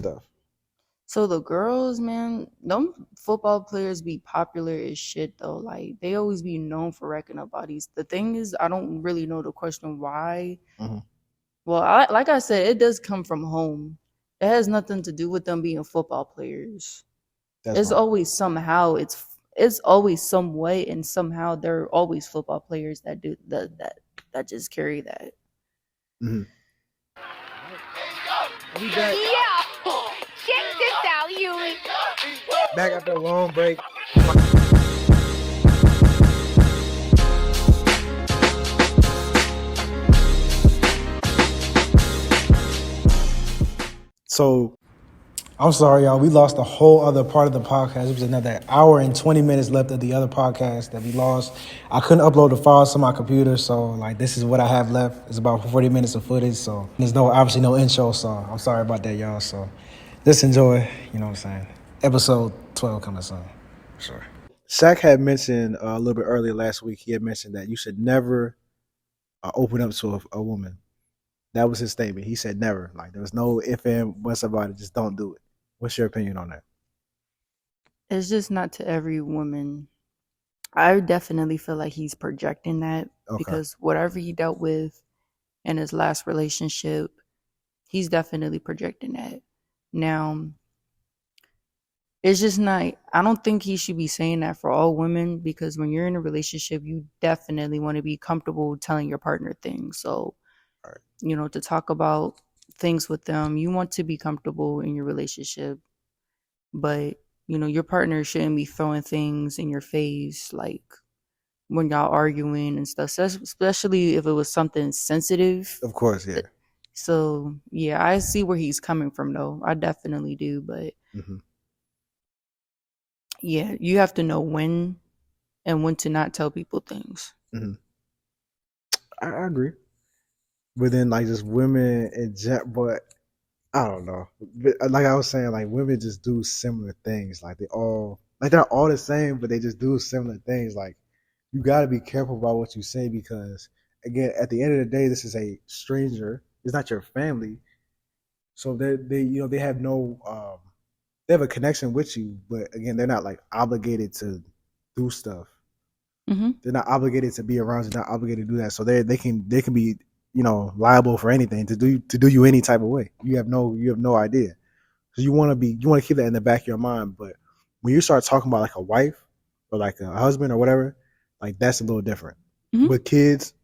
stuff. So the girls, man, them football players be popular as shit though. Like they always be known for wrecking up bodies. The thing is, I don't really know the question why. Hmm. Well, like I said, it does come from home. It has nothing to do with them being football players. That's It's right. always somehow it's always some way and somehow there are always football players that do that just carry that. Hmm. We back. Yo, check this out, Huey. Back after a long break. So I'm sorry, y'all. We lost a whole other part of the podcast. It was another hour and 20 minutes left of the other podcast that we lost. I couldn't upload the files to my computer, so like this is what I have left. It's about 40 minutes of footage, so there's obviously no intro, so I'm sorry about that, y'all. So just enjoy, you know what I'm saying? Episode 12 coming soon. Sure. Shaq had mentioned a little bit earlier last week, he had mentioned that you should never open up to a woman. That was his statement. He said never. Like there was no if and buts about it. Just don't do it. What's your opinion on that? It's just not to every woman. I definitely feel like he's projecting that Okay. because whatever he dealt with in his last relationship, he's definitely projecting that. Now, it's just not, I don't think he should be saying that for all women because when you're in a relationship, you definitely want to be comfortable telling your partner things. So, All right. to talk about things with them, you want to be comfortable in your relationship, but, your partner shouldn't be throwing things in your face like when y'all arguing and stuff, especially if it was something sensitive. Of course, yeah. So, yeah, I see where he's coming from, though. I definitely do. But Hmm. yeah, you have to know when and when to not tell people things. Hmm. I agree. But then, like, just women and but I don't know. But, like I was saying, like women just do similar things. Like they're all the same, but they just do similar things. Like you got to be careful about what you say because, again, at the end of the day, this is a stranger. It's not your family, so they have no they have a connection with you, but again, they're not like obligated to do stuff. Hmm. They're not obligated to be around. They're not obligated to do that. So they can be liable for anything to do you any type of way. You have no idea. So you want to keep that in the back of your mind. But when you start talking about like a wife or like a husband or whatever, like that's a little different. Hmm. With kids,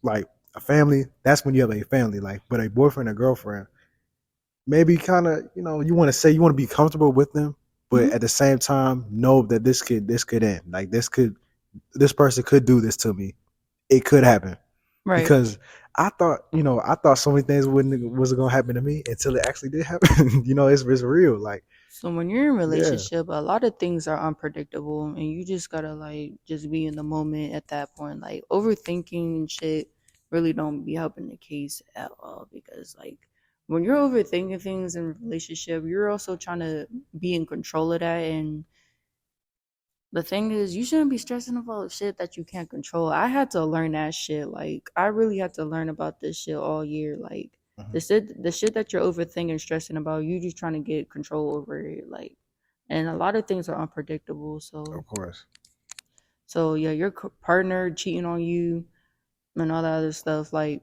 like a family, that's when you have a family. Like, but a boyfriend or girlfriend, maybe kind of you want to say you want to be comfortable with them, but Hmm. at the same time know that this could end. Like this person could do this to me. It could happen Right. because I thought so many things wasn't gonna happen to me until it actually did happen. It's real. Like So when you're in a yeah, relationship, a lot of things are unpredictable and you just gotta like just be in the moment at that point. Like overthinking and shit really don't be helping the case at all because like when you're overthinking things in a relationship, you're also trying to be in control of that and the thing is you shouldn't be stressing about shit that you can't control. I had to learn that shit. Like I really had to learn about this shit all year. Like mhm, the shit that you're overthinking, stressing about, you just trying to get control over it. Like, and a lot of things are unpredictable. So, of course. so yeah, your partner cheating on you and all that other stuff. Like,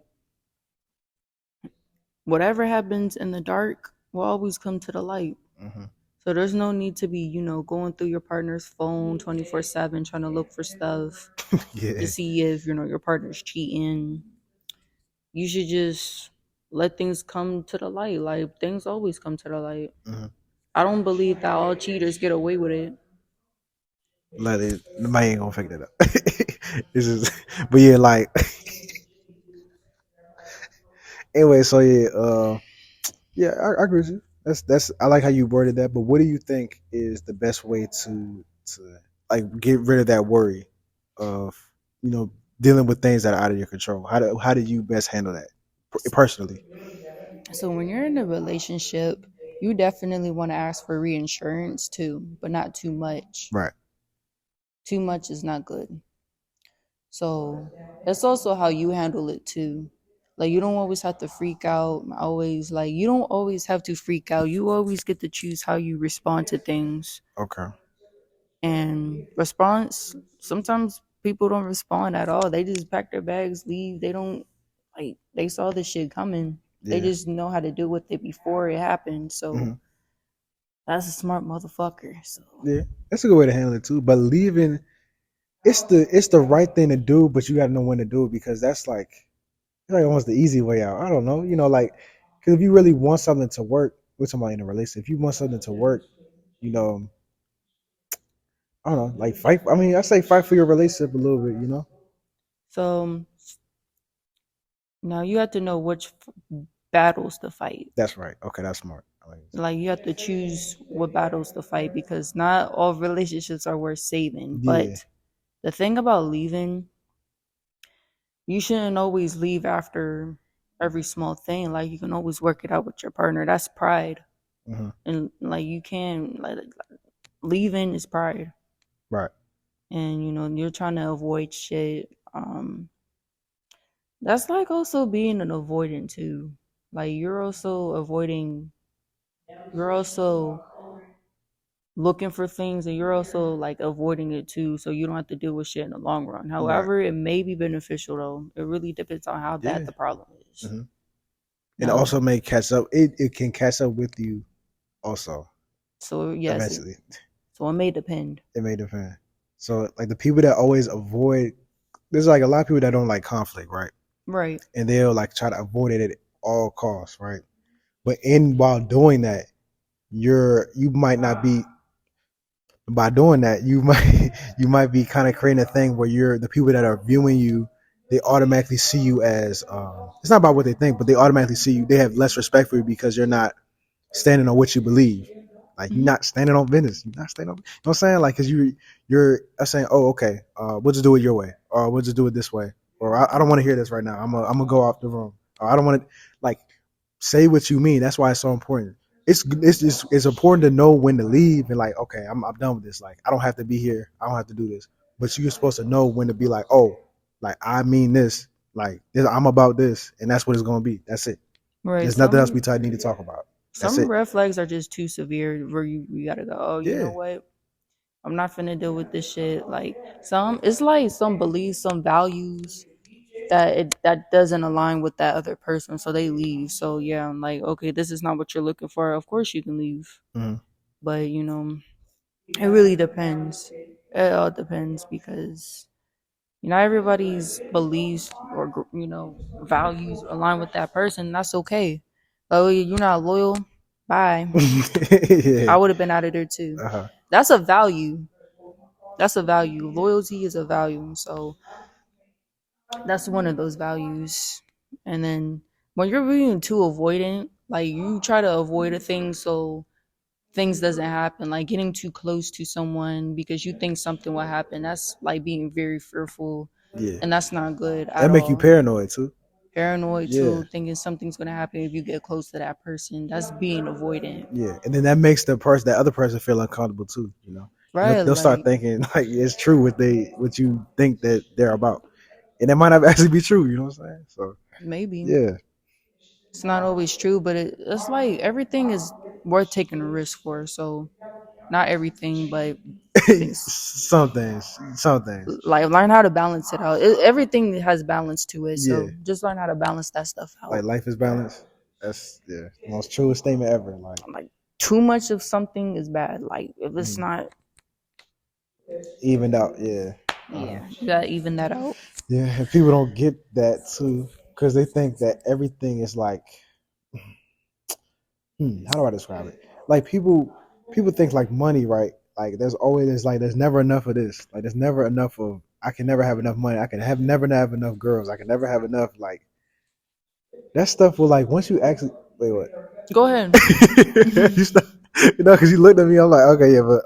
whatever happens in the dark will always come to the light. Hmm. So there's no need to be, going through your partner's phone 24/7 trying to look for stuff to Yeah. see if, your partner's cheating. You should just let things come to the light. Like things always come to the light. Hmm. I don't believe that all cheaters get away with it. Let it. Nobody ain't gonna figure that up. It's just, but yeah, like anyway. So yeah, yeah, I agree with you. That's I like how you worded that. But what do you think is the best way to like get rid of that worry of you know dealing with things that are out of your control? How do you best handle that personally? So when you're in a relationship, you definitely want to ask for reinsurance too, but not too much. Right. Too much is not good. So that's also how you handle it too. Like you don't always have to freak out. Always like you don't always have to freak out. You always get to choose how you respond to things. Okay. And response sometimes people don't respond at all. They just pack their bags, leave. They don't like they saw this shit coming. They Yeah. just know how to deal with it before it happened. So hmm that's a smart motherfucker. So Yeah, that's a good way to handle it too. But leaving, it's the right thing to do, but you got to know when to do it because that's like it's like almost the easy way out. I don't know, like because if you really want something to work with somebody in a relationship, if you want something to work, you know, I don't know, like fight. I mean, I say fight for your relationship a little bit. so now you have to know which battles to fight. That's right. Okay, that's smart. I like it. Like you have to choose what battles to fight because not all relationships are worth saving. Yeah. But the thing about leaving, you shouldn't always leave after every small thing. Like you can always work it out with your partner. That's pride. hmm And like you can like leaving is pride. Right. And you're trying to avoid shit. That's like also being an avoidant too. Like you're also looking for things and you're also like avoiding it too so you don't have to deal with shit in the long run. Right. However, it may be beneficial though. It really depends on how bad Yeah. the problem is. hmm And No. also may catch up. It can catch up with you also So yes, eventually. so it may depend. It may depend. So like the people that always avoid, there's like a lot of people that don't like conflict, right? Right. And they'll like try to avoid it at all costs, right? But while doing that, you might not be by doing that, you might you might be kind of creating a thing where the people that are viewing you, they automatically see you as it's not about what they think, but they automatically see you. They have less respect for you because you're not standing on what you believe. Like you're Hmm. not standing on business. You're not standing on. You know what I'm saying? Like, cause you're saying, oh, okay, we'll just do it your way, or we'll just do it this way, or I don't want to hear this right now. I'm gonna go off the room. Or I don't want to like say what you mean. That's why it's so important. It's important to know when to leave and like, okay, I'm done with this. Like, I don't have to be here. I don't have to do this. But you're supposed to know when to be like, oh, like I mean this. Like I'm about this, and that's what it's gonna be. That's it. Right. There's nothing else we need to talk about. That's Some it. red flags are just too severe where you gotta go, oh, you know Yeah. what? I'm not finna deal with this shit. Like it's like some beliefs, some values that doesn't align with that other person, so they leave. So yeah, I'm like, okay, this is not what you're looking for. Of course you can leave, hmm but it really depends. It all depends because everybody's beliefs or values align with that person. That's okay. Oh, you're not loyal. Bye. yeah. I would have been out of there too. Uh-huh. That's a value. That's a value. Loyalty is a value. So that's one of those values. And then when you're being too avoidant, like you try to avoid a thing so things doesn't happen, like getting too close to someone because you think something will happen. That's like being very fearful, Yeah. and that's not good That at make you all. paranoid too. Paranoid Yeah. too, thinking something's gonna happen if you get close to that person. That's being avoidant, Yeah. And then that makes that other person feel uncomfortable too, you know. And right? they'll start Like thinking like it's true what you think that they're about. And it might not actually be true, you know what I'm saying? So maybe yeah. it's not always true, but it's like everything is worth taking a risk for. So not everything, but things some things. Some things. like learn how to balance it out. Everything has balance to it, Yeah. so just learn how to balance that stuff Like out. life is balanced. That's the most truest statement ever. Like Like too much of something is bad. Like if it's mhm. not, Evened out, yeah. Uh-huh. yeah, you gotta even that out. Yeah, and people don't get that too because they think that everything is like, how do I describe it? Like people think like money, right? Like there's never enough of this. Like there's never enough of. I can never have enough money. I can never have enough girls. I can never have enough. Like that stuff will like once you actually wait what Go ahead. you stop, because you looked at me. I'm like, okay, yeah, but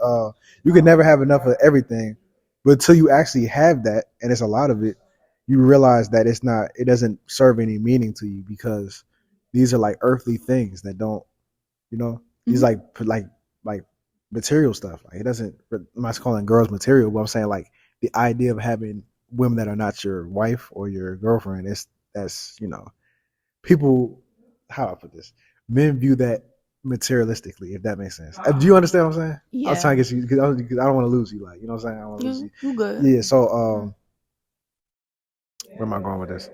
you can never have enough of everything. But until you actually have that, and it's a lot of it, you realize that it doesn't serve any meaning to you because these are like earthly things that don't, these Mhm. like material stuff. Like it doesn't. I'm not calling girls material, but I'm saying like the idea of having women that are not your wife or your girlfriend. That's people, how I put this, men view that materialistically, if that makes sense. Do you understand what I'm saying? I was trying to Yeah. get you because I don't want to lose you. Like, you know what I'm saying? I don't want to lose you. You good. Yeah. So, where am I going with this?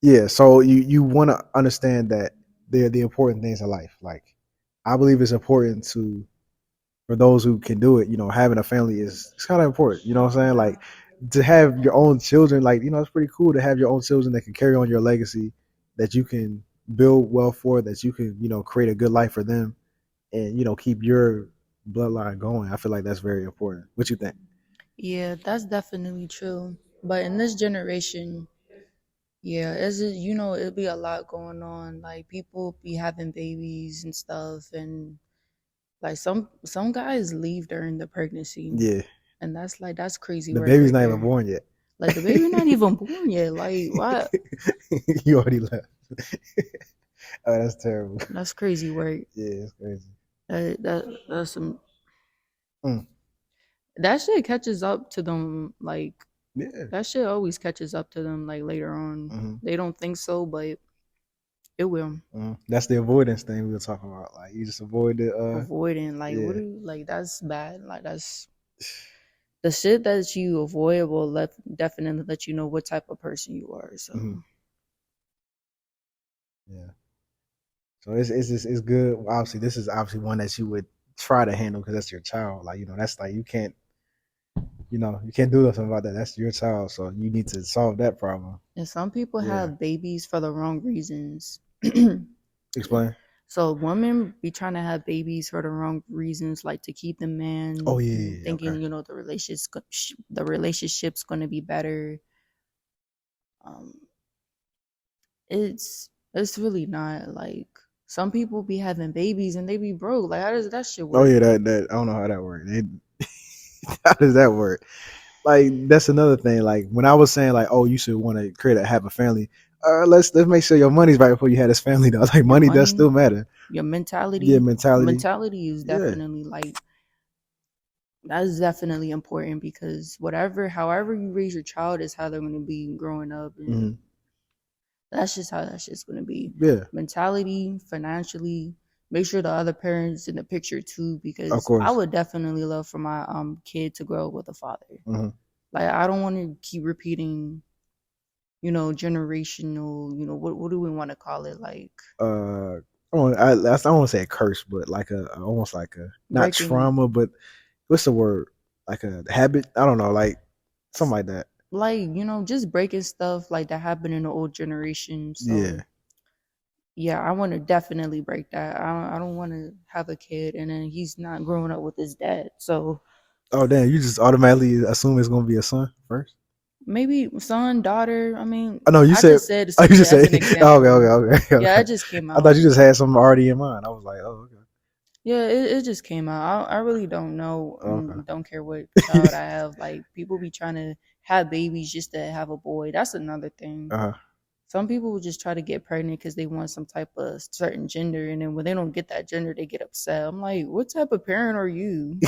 Yeah. So you want to understand that they're the important things in life. Like, I believe it's important to for those who can do it. You know, having a family is it's kind of important. You know what I'm saying? Like, to have your own children, like, you know, it's pretty cool to have your own children that can carry on your legacy, that you can build wealth for, that you can, you know, create a good life for them, and, you know, keep your bloodline going. I feel like that's very important. What you think? Yeah, that's definitely true. But in this generation, yeah, it'll be a lot going on. Like people be having babies and stuff, and like some guys leave during the pregnancy, Yeah, and that's crazy the work baby's right not even there. born yet. Like the baby not even born yet. Like what? You already left. Oh, that's terrible. That's crazy work. Yeah, it's crazy. That's some Mm. that shit catches up to them. Like Yeah. that shit always catches up to them. Like later on, Mm-hmm. they don't think so, but it will. Mm-hmm. That's the avoidance thing we were talking about. Like, you just avoid the Avoiding like what yeah. do you like? That's bad. Like that's the shit that you avoid will definitely let you know what type of person you are. So Mm-hmm. Yeah. So it's just it's good. Obviously, this is obviously one that you would try to handle because that's your child. Like, you know, that's like you can't do nothing about that. That's your child, so you need to solve that problem. and some people Yeah. have babies for the wrong reasons. Explain. So women be trying to have babies for the wrong reasons, like to keep the man, Oh yeah. thinking Okay. the relationship's going to be better. Um, it's really not. Like some people be having babies and they be broke. Like how does that shit Oh work? yeah. That I don't know how that works. How does that work? Like, that's another thing. Like, when I was saying like, oh, you should want to have a family. Let's make sure your money's right before you have this family though. Like, Your money does money, still matter. your Yeah, mentality. mentality. Mentality is Yeah. definitely like that is definitely important because however you raise your child is how they're going to be growing up, and Mm-hmm. that's just how that shit's going to be. Yeah. Mentality, financially, make sure the other parents in the picture too, Of because I course. would definitely love for my kid to grow up with a father. Mm-hmm. Like I don't want to keep repeating, generational. What do we want to call it? Like I don't want to say a curse, but like almost like a not breaking, trauma, but what's the word? Like a habit? I don't know, like something like that. like just breaking stuff like that happened in the old generation. So Yeah. yeah, I want to definitely break that. I don't want to have a kid and then he's not growing up with his dad. So Oh damn! You just automatically assume it's gonna be a son first. maybe son, daughter. I mean, I know you I said. just said Oh, you something just as said. an Oh, okay, example. okay, okay, Yeah, it okay. just came I thought out. you just had something already in mind. I was like, oh, Yeah, it just came out. I really don't know. okay, Don't care what okay. child I have. Like people be trying to have babies just to have a boy. That's another thing. Uh-huh. Some people will just try to get pregnant because they want some type of certain gender, and then when they don't get that gender, they get upset. I'm like, what type of parent are you?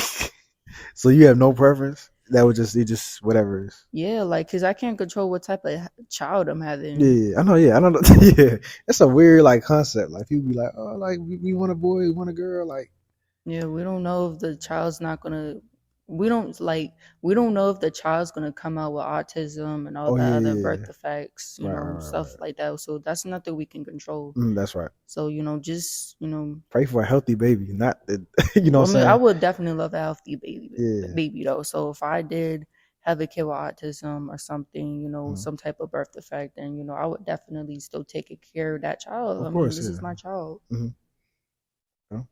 So you have no preference? That would just whatever it is. Yeah, like, cause I can't control what type of child I'm having. Yeah, I know. Yeah, I don't know. Yeah, that's a weird like concept. Like, people be like, oh, like we want a boy, we want a girl. Like, Yeah, we don't know if the child's not gonna. We don't know if the child's gonna come out with autism and all oh the yeah, other yeah, yeah. birth effects, Right, right, right, stuff right. like that. So that's nothing we can control. That's right. So just Pray for a healthy baby, not that. You know I what I'm mean, I saying? would definitely love a healthy Yeah. baby though. So if I did have a kid with autism or something, Mhm. some type of birth defect, then I would definitely still take care of that child. Of I mean, course, this yeah. is my child. Mm-hmm. Yeah.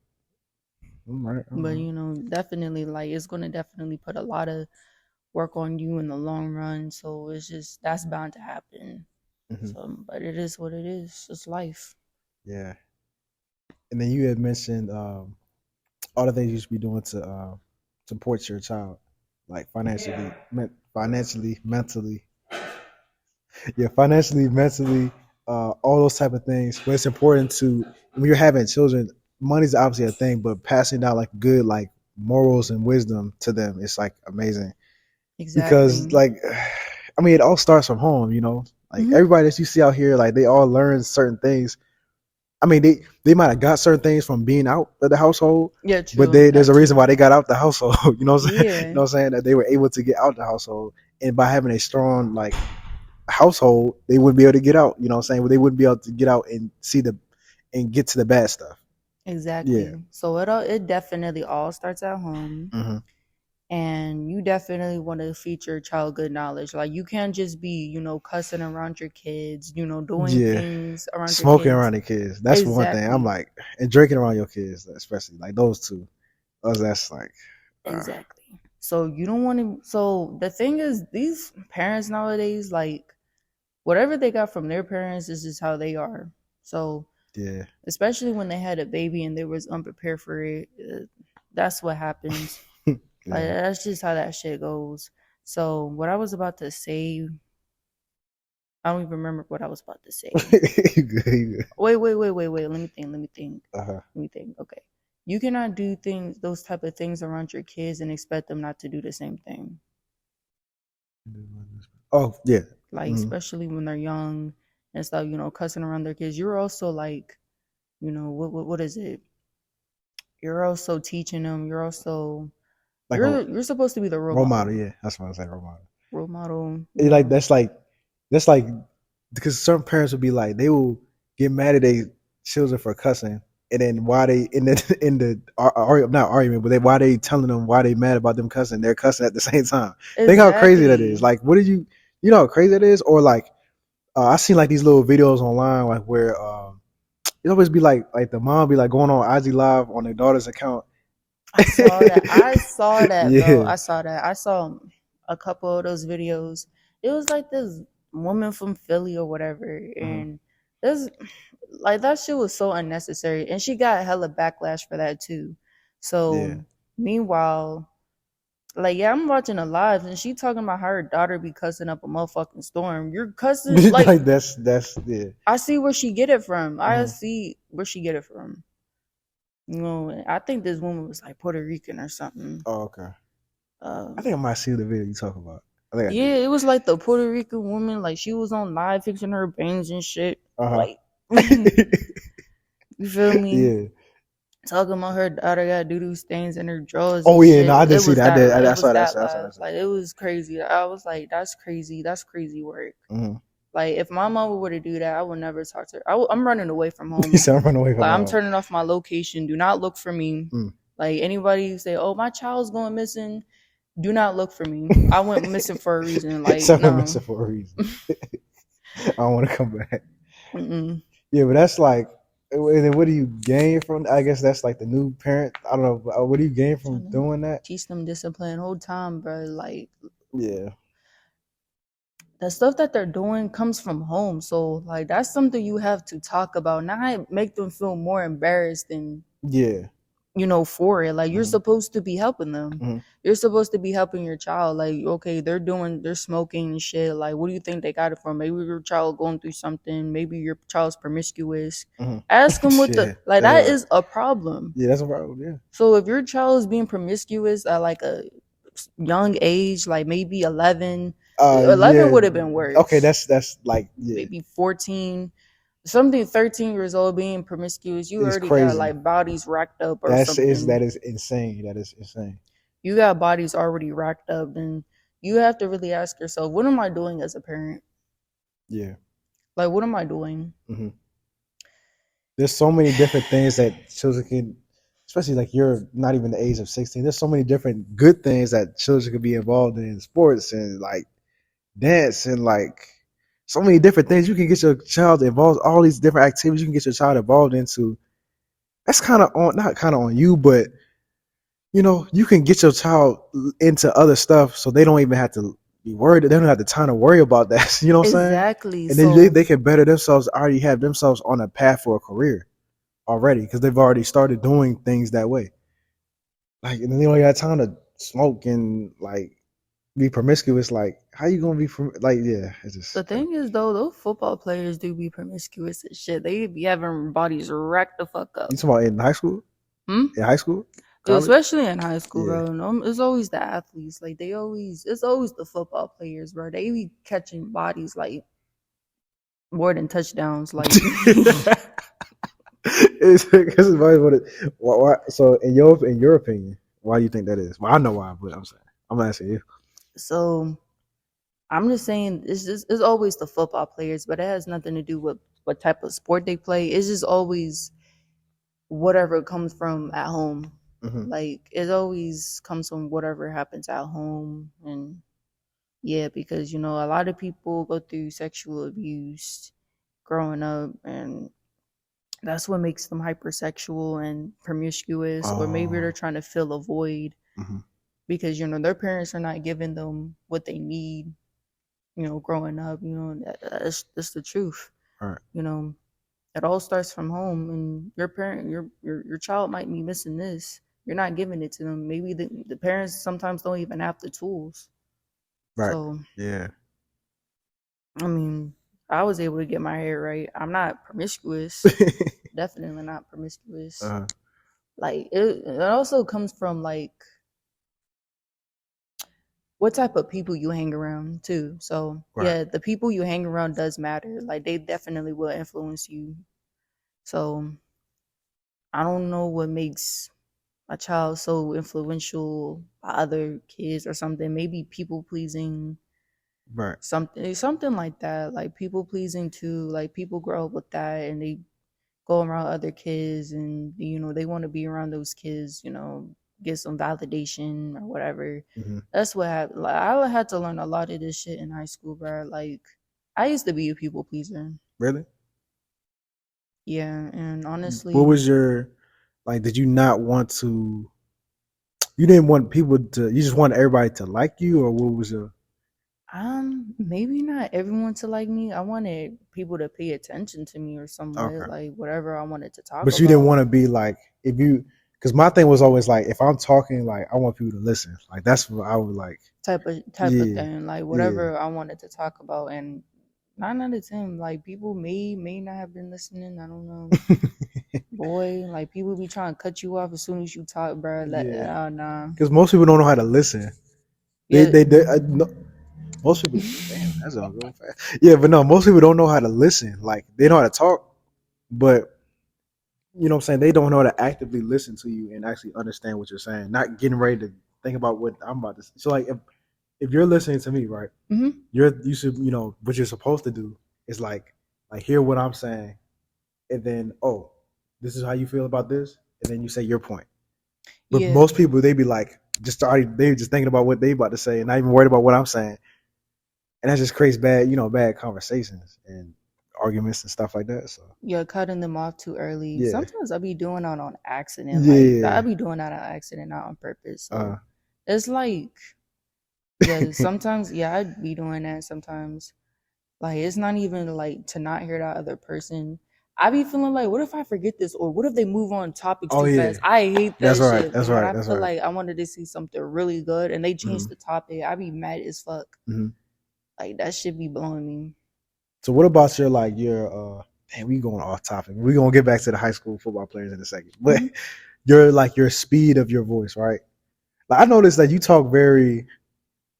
All right, all But right. definitely like it's gonna definitely put a lot of work on you in the long run. So it's just that's bound to happen. Mm-hmm. So, but it is what it is. It's life. Yeah. And then you had mentioned all the things you should be doing to support your child, like financially, financially, mentally. Yeah, financially, mentally, all those type of things. But it's important to when you're having children. Money's obviously a thing, but passing down like good like morals and wisdom to them is like amazing because Exactly. like I mean it all starts from home, you know. Like everybody that you see out here, like they all learn certain things. I mean, they might have got certain things from being out of the household, Yeah, true. but there's a reason why they got out the household. You know what I'm saying? Yeah. You know what I'm saying? That they were able to get out the household, and by having a strong like household, they wouldn't be able to get out. You know what I'm saying? Well, they wouldn't be able to get out and get to the bad stuff. Exactly. Yeah. So it definitely all starts at home. Mm-hmm. And you definitely want to feature child good knowledge. Like you can't just be, cussing around your kids, doing things around Smoking your kids. around your kids. That's one thing. I'm like, and drinking around your kids, especially like those two. That's like exactly. So you don't want to. So the thing is, these parents nowadays, like whatever they got from their parents, is just how they are. So yeah, especially when they had a baby and they was unprepared for it, that's what happens. Like that's just how that shit goes. So what I was about to say, I don't even remember what I was about to say. You good. Wait. Let me think. Uh-huh. Let me think. Okay. You cannot do those type of things around your kids and expect them not to do the same thing. Oh, yeah. Like, especially when they're young and stuff, cussing around their kids. You're also like, what is it? You're also teaching them. You're also like you're supposed to be the role model. Yeah, that's what I say. Role model. That's like because certain parents would be like they will get mad at their children for cussing, and then why they in the not argument, but why they telling them why they mad about them cussing? They're cussing at the same time. Exactly. Think how crazy that is. Like, what did you know how crazy that is? Or like, I seen like these little videos online like where it always be like the mom be like going on IG Live on their daughter's account. I saw that, yeah. Bro. I saw that. I saw a couple of those videos. It was like this woman from Philly or whatever, and this like that shit was so unnecessary, and she got hella backlash for that too. So meanwhile, like I'm watching a live, and she talking about her daughter be cussing up a motherfucking storm. You're cussing like that's yeah. I see where she get it from. I see where she get it from. I think this woman was like Puerto Rican or something. Oh, okay. I think I might see the video you talk about. It was like the Puerto Rican woman, like she was on live fixing her bangs and shit. Like, you feel me? Yeah. Talking about her daughter got doo-doo stains in her drawers. Oh yeah, no, I did see that. I saw that. Like it was crazy. I was like, that's crazy. That's crazy work. Like if my mom were to do that, I would never talk to her. I'm running away from home. I'm running away from home. I'm turning off my location. Do not look for me. Like anybody say, "Oh, my child's going missing," do not look for me. I went missing for a reason. Like no. Missing for a reason. I don't want to come back. Yeah, but that's like, and then what do you gain from? I guess that's like the new parent. I don't know. What do you gain from doing that? Teach them discipline whole time, bro. Like yeah. The stuff that they're doing comes from home. So, like, that's something you have to talk about. Not make them feel more embarrassed than, for it. Like, you're supposed to be helping them. You're supposed to be helping your child. Like, okay, they're smoking and shit. Like, what do you think they got it from? Maybe your child going through something. Maybe your child's promiscuous. Ask them what that is a problem. Yeah, that's a problem, yeah. So, if your child is being promiscuous at, like, a young age, like maybe 11... 11 would have been worse. Okay, that's like maybe 14, something 13 years old being promiscuous. You already got like bodies racked up or something. That is insane. That is insane. You got bodies already racked up, and you have to really ask yourself, what am I doing as a parent? Yeah. Like, what am I doing? There's so many different things that children can, especially like you're not even the age of 16. There's so many different good things that children could be involved in sports and like dance and like so many different things you can get your child involved. All these different activities you can get your child involved into. That's kind of not kind of on you, but you can get your child into other stuff so they don't even have to be worried. They don't have the time to worry about that. You know what I'm saying? Exactly. And then they can better themselves. Already have themselves on a path for a career already because they've already started doing things that way. Like, and then they don't have time to smoke and like be promiscuous. Like, how you gonna be it's just the thing is though, those football players do be promiscuous and shit. They be having bodies racked the fuck up. You talking about in high school? In high school? Especially in high school, bro. No, it's always the athletes. Like it's always the football players, bro. They be catching bodies like more than touchdowns. Like, It's because it's always what it. Why, so in your opinion, why do you think that is? Well, I know why, but I'm saying I'm asking you. so I'm just saying it's always the football players, but it has nothing to do with what type of sport they play. It's just always whatever comes from at home. Mm-hmm. Like it always comes from whatever happens at home. And yeah, because a lot of people go through sexual abuse growing up, and that's what makes them hypersexual and promiscuous, or maybe they're Oh, trying to fill a void mm-hmm. because their parents are not giving them what they need. Growing up, that's the truth. All right. You know, it all starts from home, and your parent, your child might be missing this. You're not giving it to them. Maybe the parents sometimes don't even have the tools. Right. So, Yeah. I mean, I was able to get my hair right. I'm not promiscuous. Definitely not promiscuous. uh-huh. Like it also comes from like what type of people you hang around too. So Right. yeah, the people you hang around does matter. Like they definitely will influence you. So I don't know what makes a child so influential by other kids or something. Maybe people pleasing, Right. something like that. Like people pleasing too. Like people grow up with that and they go around other kids and they want to be around those kids. Get some validation or whatever. Mm-hmm. That's what happened. Like, I had to learn a lot of this shit in high school, bro. Like I used to be a people pleaser. Really? Yeah, and What honestly, was your like? Did you not want to? You didn't want people to. You just wanted everybody to like you, or what was your? maybe not everyone to like me. I wanted people to pay attention to me or somewhat, Okay. like whatever I wanted to talk But you didn't about. want to be like if you because my thing was always like if I'm talking like I want people to listen. Like that's what I would like. Type of Yeah. thing, like Yeah. whatever I wanted to talk about. And 9 out of 10, like people may not have been listening. I don't know, boy. Like people be trying to cut you off as soon as you talk, bro. Like, Yeah. nah, Because most people don't know how to listen. yeah. They no, most people. Damn, that's all going fast. Yeah, but no, most people don't know how to listen. Like they know how to talk, but you know what I'm saying? They don't know how to actively listen to you and actually understand what you're saying. Not getting ready to think about what I'm about to say. So like if you're listening to me, right? Hmm. You should what you're supposed to do is like hear what I'm saying and then this is how you feel about this and then you say your point. But Yeah, most people they be like they just thinking about what they about to say and not even worried about what I'm saying. And that just creates bad conversations and arguments and stuff like that. So you're cutting them off too early. yeah. Sometimes I be doing that on accident. Like I Yeah. be doing that on accident, not on purpose. Uh So it's like, yeah, sometimes, yeah, I'd be doing that sometimes. Like it's not even like to not hear that other person. I be feeling like, what if I forget this, or what if they move on topics oh too yeah. fast? I hate That's that right. shit. That's But when right. I That's feel right. like I wanted to see something really good and they change Mm-hmm. the topic, I be mad as fuck. Mm-hmm. Like that shit be blowing me. So what about your man, we going off topic. We're gonna get back to the high school football players in a second. But Hmm. your speed of your voice, right? Like I noticed that you talk very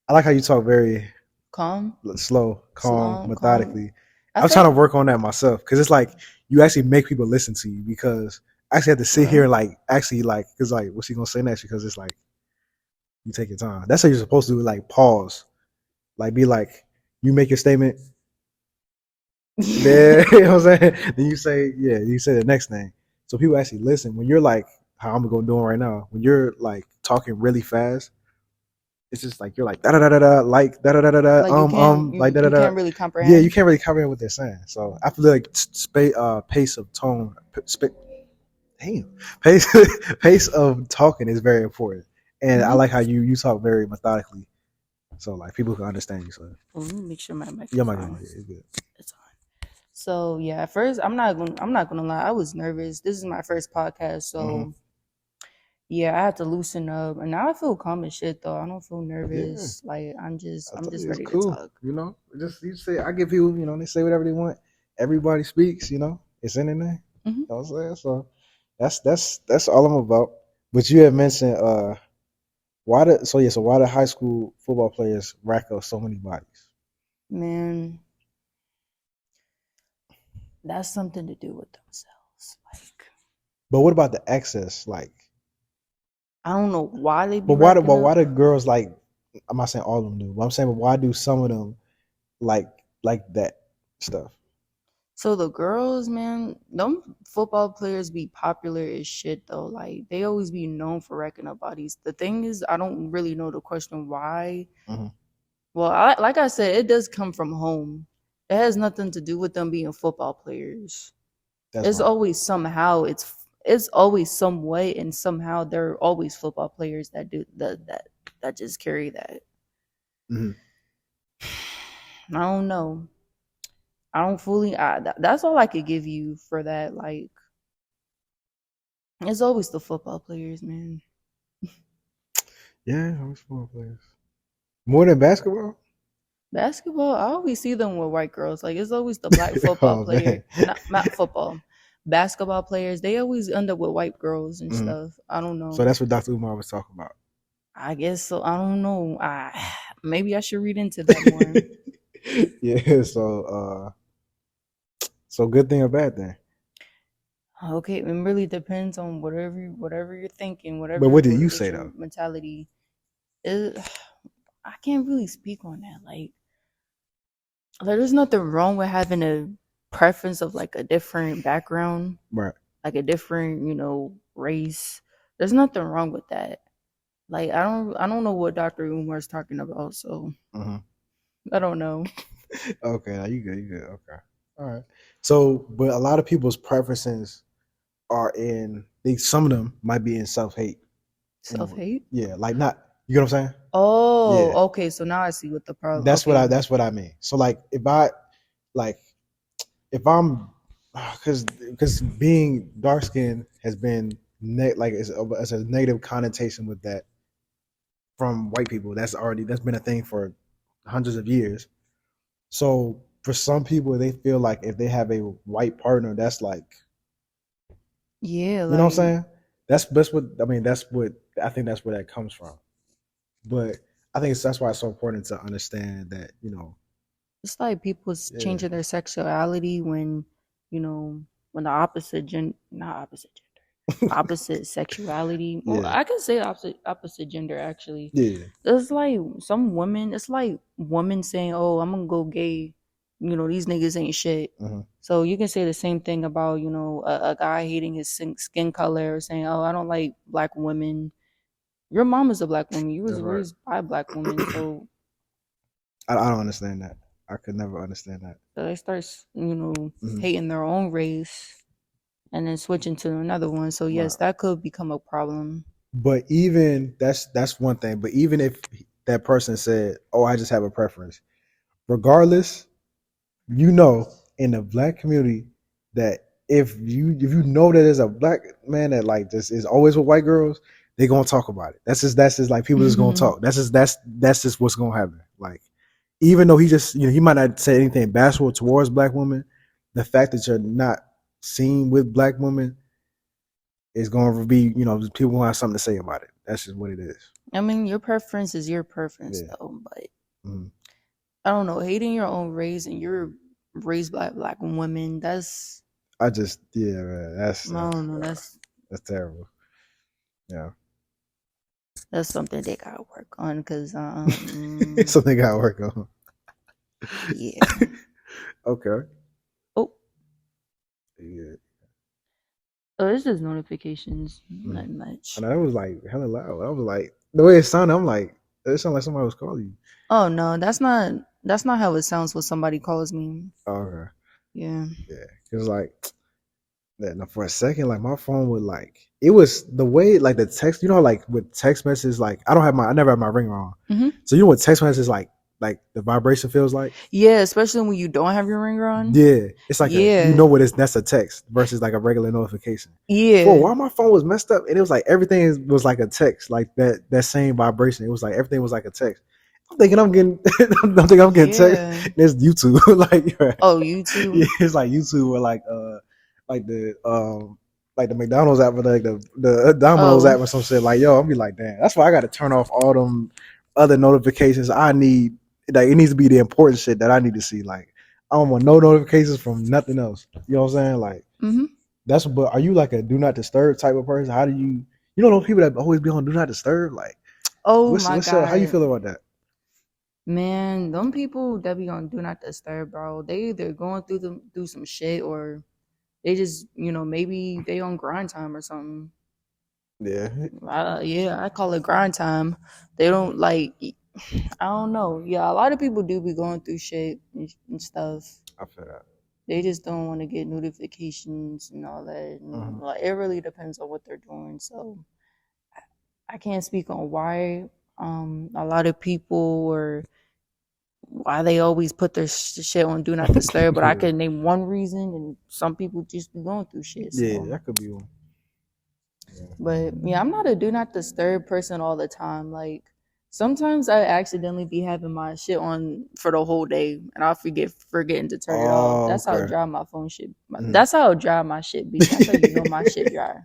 I like how you talk very Calm, slow, calm, slow, calm. methodically. I I was trying to felt work on that myself because it's like you actually make people listen to you because I actually have to sit here well, and like actually like because like what's she gonna say next because it's like you take your time. That's how you're supposed to do. Like pause, like be like you make your statement. There, you know what I'm saying? Then you say the next thing. So people actually listen. When you're like how I'm gonna do it right now, when you're like talking really fast, it's just like you're like da da da da da like da da da da da like you can't like da da you da. can't really Yeah, you comprehend. can't really comprehend what they're saying. So I feel like pace of tone, damn, pace pace of talking is very important. And I Hmm. like how you talk very methodically, so like people can understand you. So Well, let me make sure my yeah, my God, microphone yeah, it's good. is on. So yeah, at first I'm not gonna lie, I was nervous. This is my first podcast, Mm-hmm. so yeah, I had to loosen up, and now I feel calm as shit. Though I don't feel Yeah. nervous. Like I'm just I I'm told just you it's ready to cool. talk. Just you say I give people, they say whatever they want. Everybody speaks, it's in there. You Hmm. know what I'm saying? So that's all I'm about. But you had mentioned why the high school football players rack up so many bodies? Man, that's something to do with themselves. Like, But what about the excess? Like, I don't know why they be but why do racking up. why do girls like? I'm not saying all of them do, but I'm saying, but why do some of them like that stuff? So the girls, man, them football players be popular as shit though. Like they always be known for wrecking up bodies. The thing is, I don't really know the question why. Mm-hmm. Well, like I said, it does come from home. It has nothing to do with them being football players. That's It's right. always somehow it's always some way and somehow there are always football players that do that just carry that. Mm-hmm. I don't know. I don't fully. That's all I could give you for that. Like, it's always the football players, man. Yeah, I'm football players. More than basketball? Basketball, I always see them with white girls. Like, it's always the black football Oh player, man. not football, basketball players. They always end up with white girls and Mm-hmm. stuff. I don't So know. that's what Dr. Umar was talking about. I guess so. I don't know. Maybe I should read into that more. Yeah, so good thing or bad thing. Okay, it really depends on whatever you're thinking, But what did what you is say your though? mentality. It, I can't really speak on that. Like there's nothing wrong with having a preference of like a different background, Right. like a different, race. There's nothing wrong with that. Like I don't know what Dr. Umar's talking about, so Mm-hmm. I don't know. Okay, now you good, Okay. All right. So, but a lot of people's preferences are in some of them might be in self-hate. Self hate? Yeah, like not you know what I'm saying? Oh, Yeah. okay. So now I see what the problem. Okay. That's what I mean. So like like if I'm because being dark skinned has been like it's a negative connotation with that from white people. That's been a thing for hundreds of years. So for some people, they feel like if they have a white partner, that's like Yeah, you know what I'm like saying. That's what I mean. That's what I think. That's where that comes from. But I think that's why it's so important to understand that it's like people yeah, changing their sexuality when the opposite gen not opposite gender, opposite sexuality. Well, yeah, I can say opposite gender actually. yeah, It's like some women. It's like women saying, "Oh, I'm gonna go gay." These niggas ain't shit. uh-huh. So you can say the same thing about a guy hating his skin color or saying, "Oh, I don't like black women." Your mom is a black woman. You That's was right. raised by a black woman, so I don't understand that. I could never understand that. they start Hmm. hating their own race and then switching to another one. So yes, Right. that could become a problem. But even that's one thing. But even if that person said, "Oh, I just have a preference," regardless, in the black community that if you know that there's a black man that like just is always with white girls, they're gonna talk about it. That's just like people just gonna talk. That's just what's gonna happen. Like even though he might not say anything bashful towards black women, the fact that you're not seen with black women is gonna be people gonna have something to say about it. That's just what it is. I mean, your preference is your preference Yeah. though, but Mm-hmm. I don't know, hating your own race and you're raised by black women, I just man, I don't know, that's terrible. Yeah. that's something they gotta work on because It's something I gotta work on. yeah. Okay. Oh, Yeah. it's just notifications, Mm. not much. And that was like hella loud. I was like the way it sounded, I'm like, it sounded like somebody was calling you. Oh no, that's not how it sounds when somebody calls me. Oh, okay. Yeah. Yeah. It was like that for a second, like my phone would like it was the way like the text, like with text messages, like I never have my ringer on. Mm-hmm. So what text messages like the vibration feels like? Yeah, especially when you don't have your ringer on. Yeah. It's like Yeah. that's a text versus like a regular notification. For a Yeah. while my phone was messed up and it was like everything was like a text, like that same vibration. It was like everything was like a text. I'm thinking I'm getting text. Yeah. There's YouTube. Like Oh, YouTube. yeah, it's like YouTube or like the McDonald's app or like the Domino's Oh. app or some shit. Like, yo, I'll be like, damn, that's why I gotta turn off all them other notifications I need. Like it needs to be the important shit that I need to see. Like I don't want no notifications from nothing else. You know what I'm saying? Like Mm-hmm. that's. But are you like a do not disturb type of person? How do you know those people that always be on do not disturb? Like Oh what's my up? How you God. feel about that? Man, them people that be on Do Not Disturb, bro, they either going through some shit or they just, maybe they on grind time or something. Yeah, Yeah, I call it grind time. They don't like, I don't know. Yeah, a lot of people do be going through shit and stuff. I feel that. They just don't want to get notifications and all that. And Mm-hmm. like, it really depends on what they're doing. So I can't speak on why a lot of people or why they always put their shit on Do Not Disturb, but I Yeah. could name one reason, and some people just be going through shit. Yeah, So, that could be one. Yeah. but yeah, I'm not a Do Not Disturb person all the time. Like sometimes I accidentally be having my shit on for the whole day, and I'll forgetting to turn it off. Oh, That's how okay. dry my phone shit. Mhm. That's how dry my shit be. That's how you know my shit dry.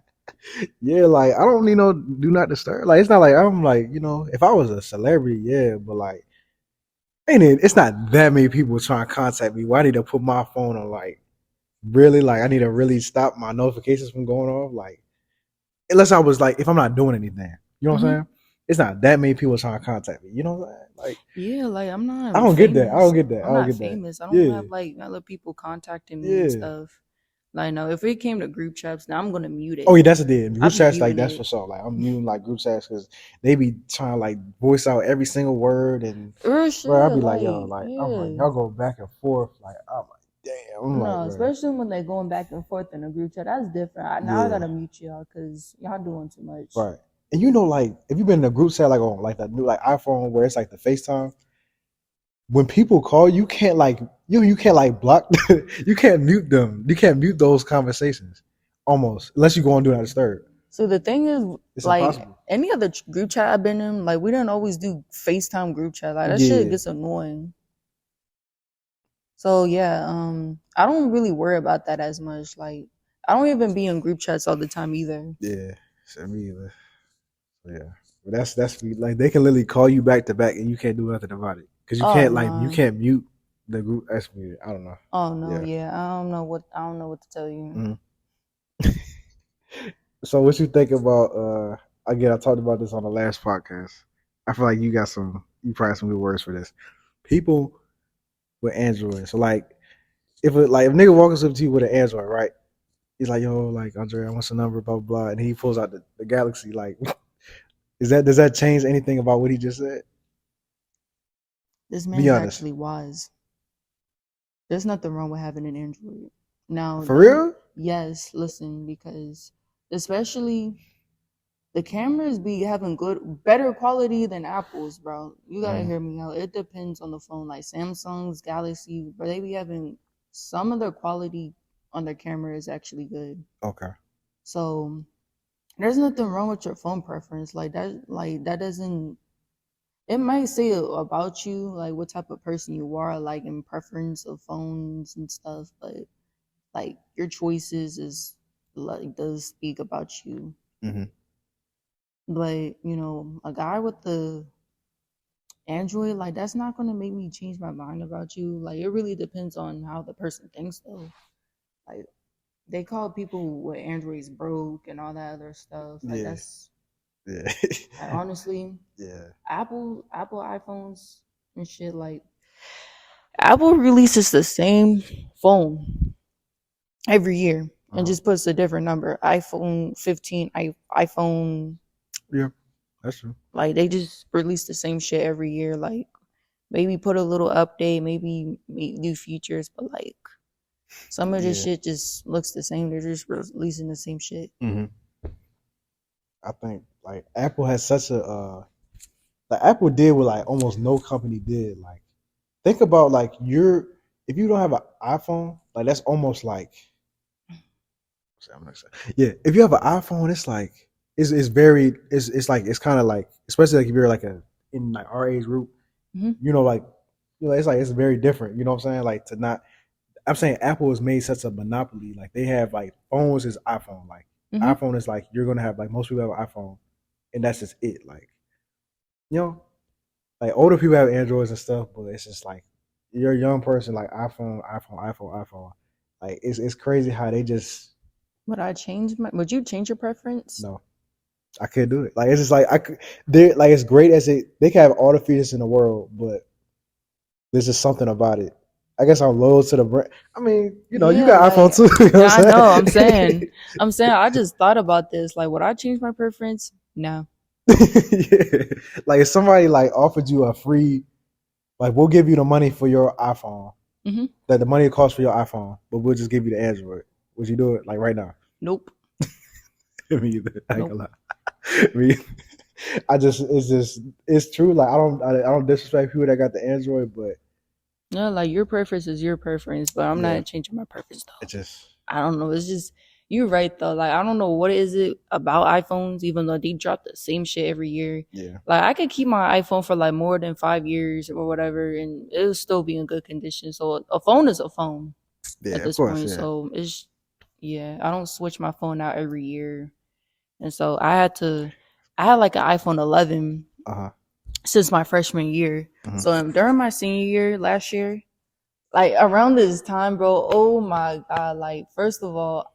Yeah, like I don't need no do not disturb. Like it's not like I'm like if I was a celebrity, yeah, but like ain't it? It's not that many people trying to contact me. Why I need to put my phone on like really? Like I need to really stop my notifications from going off. Like unless I was like if I'm not doing anything, you know what I'm Mm-hmm. saying? It's not that many people trying to contact me. You know what I'm saying? Like Yeah, like I'm I not don't get that. I don't famous. get that. I I'm don't not get that. famous. I don't Yeah, have like other people contacting me and yeah. stuff. Like no, if it came to group chats, now I'm gonna mute Oh it. yeah, that's a deal. I Group be chats like muting that's for it. sure. Like I'm muting like group chats because they be trying to like voice out every single word and Real bro, I'll shit, be like yo, like like I'm like yeah. y'all go back and forth. Like I'm like damn. I'm like No, bro, especially when they going back and forth in a group chat. That's different. Now I yeah, gotta mute y'all because y'all doing too much. right. And like if you've been in a group chat like on like the new like iPhone where it's like the FaceTime, when people call you can't like you can't like block you can't mute them. You can't mute those conversations almost unless you go and do not disturb. So the thing is, It's like impossible. any other group chat I've been in, like we don't always do FaceTime group chat. Like that shit Yeah, gets annoying. So yeah, I don't really worry about that as much. Like I don't even be in group chats all the time either. yeah. So me either. Yeah, but that's like they can literally call you back to back and you can't do nothing about it because Oh you no. can't mute the group. That's weird. I don't know. Oh no, Yeah. yeah. I don't know what to tell you. Mhm. So what you think about? Again, I talked about this on the last podcast. I feel like you probably have some good words for this. People with Android. So like, if nigga walks up to you with an Android, right? He's like, yo, like Andrea, I want some number, blah blah, blah, and he pulls out the Galaxy. Like, does that change anything about what he just said? This man Be is honest. actually wise. There's nothing wrong with having an Android. Now, For don't real? yes, listen, because especially the cameras be having better quality than Apple's, bro. You gotta Mm, hear me out. It depends on the phone. Like Samsung's, Galaxy, but they be having some of their quality on their camera is actually good. okay. So there's nothing wrong with your phone preference. Like that doesn't. It might say about you, like what type of person you are, like in preference of phones and stuff. But like your choices is like does speak about you. Hmm. But a guy with the Android, like that's not gonna make me change my mind about you. Like it really depends on how the person thinks though. Like they call people with Androids broke and all that other stuff. Like Yeah. that's Yeah. like, honestly, Yeah. Apple iPhones and shit like Apple releases the same phone every year and Uh-huh. just puts a different number. iPhone 15, iPhone Yeah. That's true. like they just release the same shit every year. Like maybe put a little update, maybe meet new features, but like some of this Yeah. shit just looks the same. They're just releasing the same shit. Hmm. I think like Apple has such a like Apple did what like almost no company did. Like think about like if you don't have an iPhone, like that's almost like yeah. If you have an iPhone, it's like it's very it's like it's kind of like especially like if you're like a in like our age group, Hmm. like it's like it's very different. You know what I'm saying? Like to not I'm saying Apple has made such a monopoly. Like they have like phones is iPhone. Like Hmm. iPhone is like you're gonna have like most people have an iPhone, and that's just it. Like you know, like older people have Androids and stuff, but it's just like you're a young person, like iPhone. Like it's crazy how they just Would you change your preference? no. I couldn't do it. Like it's just like I could. They like as great as they can have all the features in the world, but there's just something about it. I guess I'm loyal to the brand. I mean, you know, you Yeah, got iPhone like too. You know yeah, what I I'm know. saying? I'm saying. I just thought about this. Like, would I change my preference? No. Yeah. Like if somebody like offered you a free, like we'll give you the money for your iPhone, Hmm. that the money it costs for your iPhone, but we'll just give you the Android. Would you do it like right now? Nope. Me either. I ain't Nope. gonna lie. Me, it's true. Like I don't disrespect people that got the Android, but No, like your preference is your preference, but I'm yeah, not changing my preference it though. just I don't know. It's just you're right though. Like I don't know what is it about iPhones, even though they drop the same shit every year. yeah, Like I could keep my iPhone for like more than 5 years or whatever, and it'll still be in good condition. So a phone is a phone yeah, at of this course, point. yeah. So it's yeah, I don't switch my phone out every year, and so I had like an iPhone 11 Uh huh. since my freshman year. Hmm. So during my senior year last year, like around this time, bro. Oh my god! Like first of all,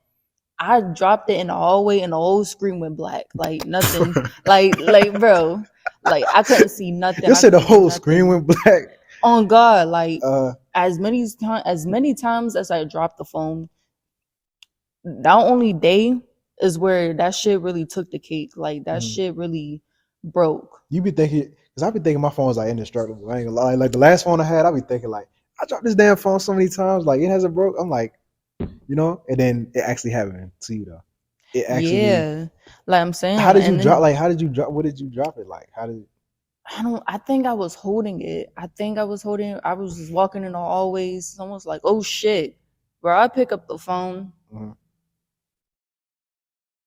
I dropped it in the hallway and the whole screen went black. Like nothing. Bro. Like I couldn't see nothing. You I said the couldn't do whole screen nothing. went black. On God, like Uh, as many times as I dropped the phone, that only day is where that shit really took the cake. Like that mhm. shit really broke. You be thinking, because I be thinking my phone's like indestructible. I ain't gonna lie. Like the last phone I had, I be thinking like I dropped this damn phone so many times, like it hasn't broke. I'm like, you know, and then it actually happened to you though. It actually. Yeah. Like I'm saying, How did you and drop? then Like, how did you drop? What did you drop it? Like, how did? I think I was holding it. I was just walking in the hallways. Someone's like, oh shit. Bro, I pick up the phone. Mhm.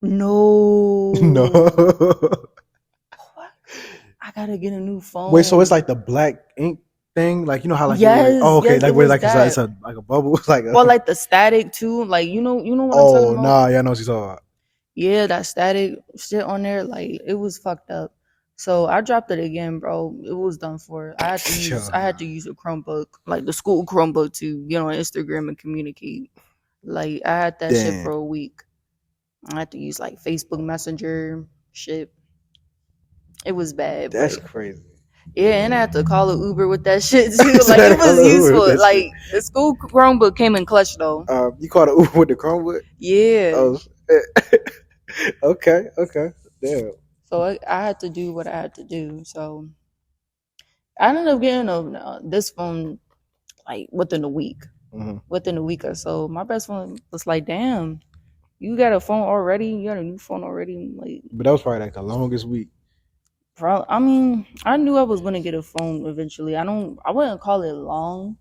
No. No. What? I gotta get a new Wait, so it's phone. like the black ink thing, like you know how like you like, Yes, oh okay, yes, like it where was like it's that. a like a bubble, it's like Or like the static too. Like you know what I'm talking oh about? nah, yeah, I know what you're talking about. Yeah, that static shit on there, like it was fucked up. So I dropped it again, bro. It was done for. I Yeah. had to use a Chromebook, like the school Chromebook to get on Instagram and communicate. Like I had that shit for Damn, a week. I had to use like Facebook Messenger shit. It was bad, that's but crazy. yeah, and I had to call an Uber with that shit too. So Like I it call was it Uber with useful. that shit. Like the school Chromebook came in clutch though. You called it Uber with the Chromebook? Yeah. Oh, okay, okay, damn. So I had to do what I had to do. So I ended up getting this phone like within a week. Hmm. Within a week or so, my best friend was like, "Damn, you got a phone already? You got a new phone already?" I'm like, But that was probably like the longest week. I mean, I knew I was gonna get a phone eventually. I wouldn't call it long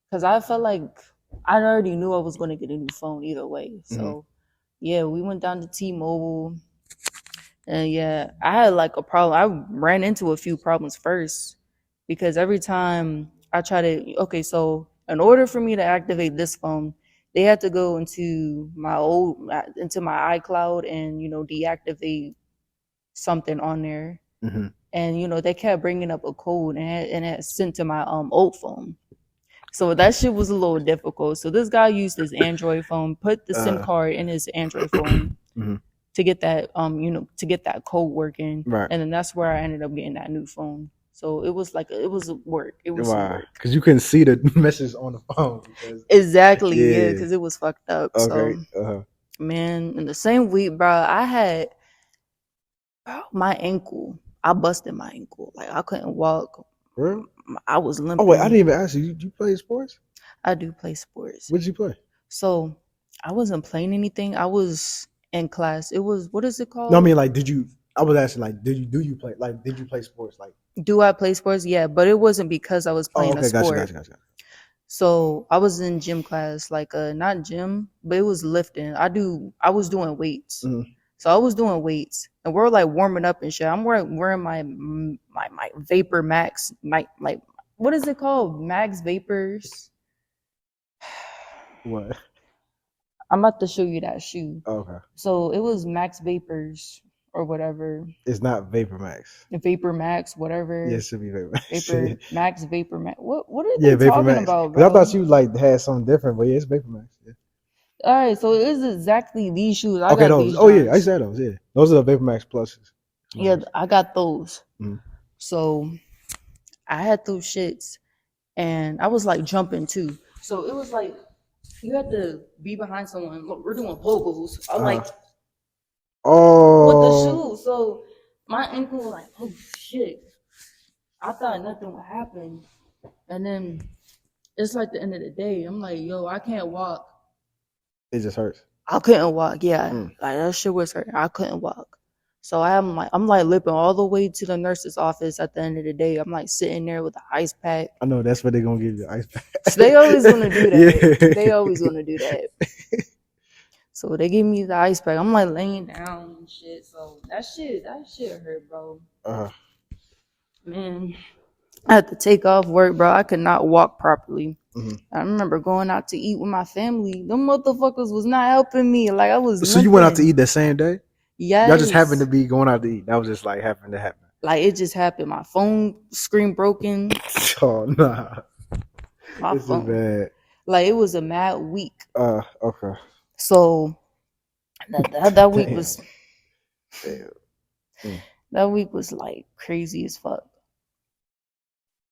because I felt like I already knew I was gonna get a new phone either way. Hmm. So yeah, we went down to T-Mobile, and yeah, I had like a problem. I ran into a few problems first because every time I try to, okay, so in order for me to activate this phone, they had to go into my iCloud and deactivate something on there, Hmm. and they kept bringing up a code and it had sent to my old phone. So that shit was a little difficult. So this guy used his Android phone, put the SIM Uh, card in his Android phone mhm. to get that code working, Right. and then that's where I ended up getting that new phone. So it was like it was work. It was some Why? work. Because you couldn't see the message on the phone. Because Exactly, yeah, yeah. because it was fucked up. Okay. So man, in the same week, bro, I had my ankle. I busted my ankle. Like I couldn't walk. Real? I was Oh wait, I limping. didn't even ask you. You play sports? I do play sports. What did you play? So I wasn't playing anything. I was in class. It was, what is it No, I called? mean like, did you? I was asking like, do you play? Like, did you play sports? Like, Do I play sports? Yeah, but it wasn't because I was oh, playing a okay, sport. gotcha. So I was in gym class, like not gym, but it was lifting. I was doing weights. Mm-hmm. So I was doing weights, and we're like warming up and shit. I'm wearing my Vapor Max, like what is it called? Max Vapors. What? I'm about to show you that shoe. Oh, okay. So it was Max Vapors or whatever. It's not Vapor Max. Vapor Max, whatever. Yeah, it should be Vapor Max. Vapor Max, Vapor Max. What are Yeah, they Vapor talking Max. about, 'Cause I bro? thought you like had something different, but yeah, it's Vapor Max. Yeah. All right, so it is exactly these shoes. I Okay, got those. these. Oh yeah, I joints. said those. Yeah, those are the Vapor Max pluses. Yeah, I got those. Mhm. So I had those shits, and I was like jumping too. So it was like you had to be behind someone. Look, we're doing pogos. I'm like with the Oh, shoes. So my ankle was like, oh shit. I thought nothing would happen, and then it's like the end of the day. I'm like, yo, I can't walk. it just hurts. I couldn't walk. Yeah, Mm. like that shit was hurting. I couldn't walk. So I'm like limping all the way to the nurse's office. At the end of the day, I'm like sitting there with the ice pack. I know that's what they're gonna give you, ice pack. So they always gonna do that. Yeah. They always gonna do that. So they give me the ice pack. I'm like laying down and shit. So that shit hurt, bro. Man, I had to take off work, bro. I could not walk properly. Mhm. I remember going out to eat with my family. Them motherfuckers was not helping me. Like I was. So you went out to limping. eat that same day? Yes. Y'all just happened to be going out to eat. That was just like happened to happen. Like it just happened. My phone screen broken. Oh nah. My This phone. is bad. Like it was a mad week. Okay. So that week Damn. was Damn. that week was like crazy as fuck.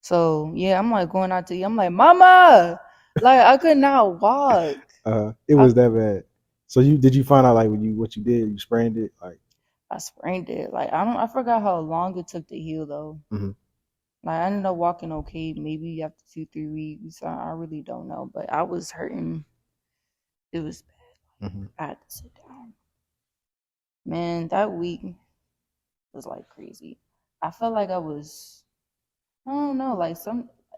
So yeah, I'm like going out to eat. I'm like, Mama, like I could not walk. It was that bad. So did you find out like what you did? You sprained it, like I sprained it. Like I forgot how long it took to heal though. Mhm. Like I ended up walking okay, maybe after 2-3 weeks. I really don't know, but I was hurting. It was bad. Mhm. I had to sit down. Man, that week was like crazy. I felt like I don't know, like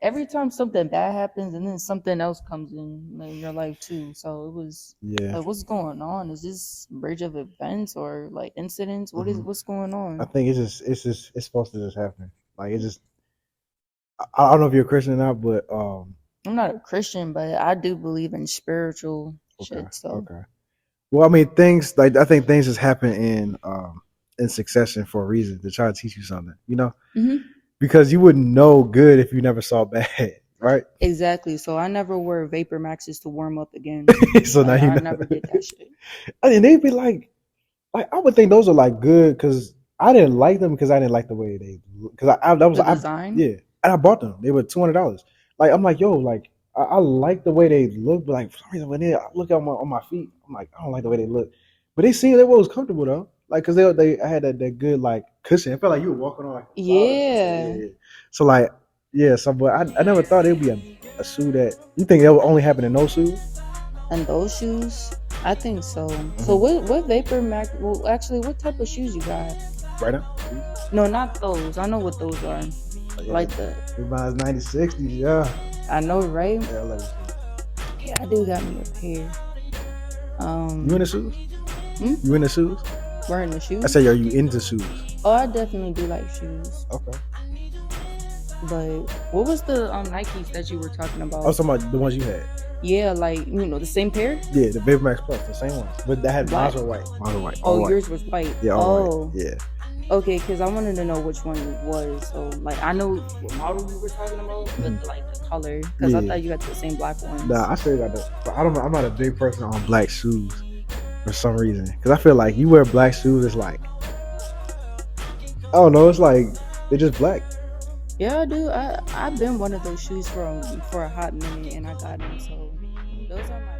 every time something bad happens and then something else comes in your life too. So it was Yeah. like, what's going on? Is this bridge of events or like incidents? What's going on? I think it's supposed to just happen. Like it just I don't know if you're a Christian or not, but I'm not a Christian, but I do believe in spiritual shit. So okay. Well, I mean, I think things just happen in succession for a reason to try to teach you something, you know? Mhm. Because you wouldn't know good if you never saw bad, right? Exactly. So I never wore Vapor Maxes to warm up again. So now Like, you I know. never did that shit. I mean, they'd be like I would think those are like good because I didn't like them because I didn't like the way they because The design? yeah, and I bought them. They were $200. Like I'm like, yo, like I like the way they look, but like for some reason when I look on my feet, I'm like, I don't like the way they look. But they seemed they was comfortable though. Like because I had that good like cushion. It felt like you were walking on like a cloud or something. Yeah. So like yeah, so but I never thought it'd be a shoe that you think that would only happen in those shoes. And those shoes, I think so. So what Vapor Max? Well, actually, what type of shoes you got? Right now, No, not those. I know what those are. yeah. Like the. Everybody's 90-60s, yeah. I know, right? Yeah, I love it. Yeah, I do got me a pair. You into shoes? Hmm? You into shoes? Wearing the shoes. I said, are you into shoes? Oh, I definitely do like shoes. Okay. But what was the Nikes that you were talking about? I was talking about the ones you had. Yeah, like the same pair. Yeah, the Vapor Max Plus, the same one. But that had Black. mine were white. Mine were white. Oh, all white. yours was white. Yeah, all white. Yeah. Okay, because I wanted to know which one it was. So, like, I know what model you were talking about, but like the color, because I Yeah. thought you got the same black ones. Nah, I still got that. But I'm not a big person on black shoes for some reason. Because I feel like you wear black shoes, it's like, I don't know, it's like they're just black. Yeah, I do. I've been one of those shoes for a hot minute, and I got them. So those are my